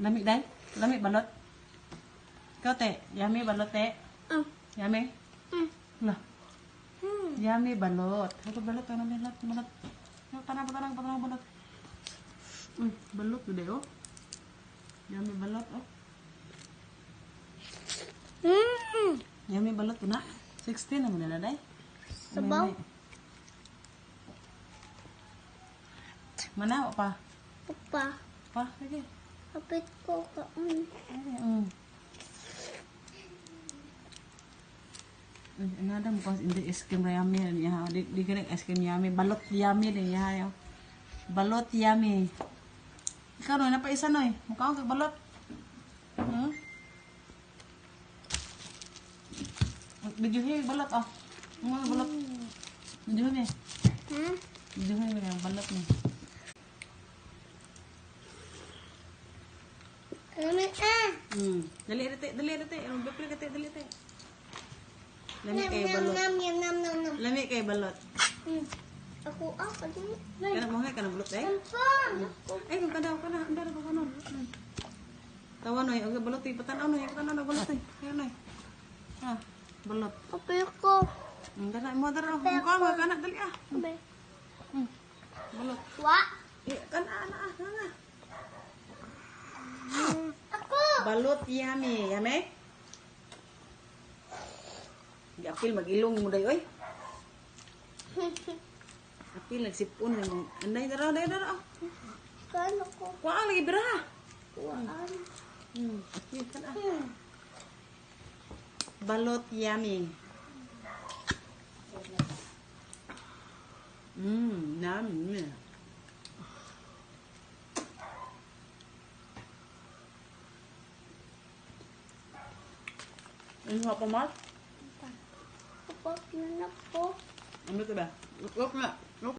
Lami day? Lami balot? Ikaw te, yummy balot te? Yummy? Lah. Yummy balot. Ako balot, ano balot, balot. Tanang balot. Balot gede oh. Yummy balot oh. Yummy balot ko na. 16 naman na day. Sabaw. Mana pa? Pa. Pa, lagi. Kapit ko ka. Nada mo kasi hindi es krim yummy niya. Di kena es krim yummy. Balot yummy din niya. Balot yummy. Ikaw no, napaisa no eh. Mukha ko balot. Bijuhin balot oh. Mga balot. Bijuhin eh. Bijuhin yung balot ni. Dali Dali rete. Ang bapil kate dali te. Lami kay balot. Nam. Lami kay balot. Ako dili. Kana mo nga kana balot eh. Ay kung kadaw kana andar ko kanon. Tawa noy, ang balot ti patan ano, kana balot eh. Ayan noy. Ha, balot. Kapit ko. Dala mo dara. Mukha mo kana dali ah. Balot. Wa. Kana ana nga. Ako. Balot yummy, yummy. Di apil mag-ilong mo day oy. Apil nagsipon mo. Anday dara. Kano ko. Kuha lagi bira. Waan. Apil kana. Balot yummy. Nam. Ano pa mal? Kapag na po. Ano 'to ba? Look na.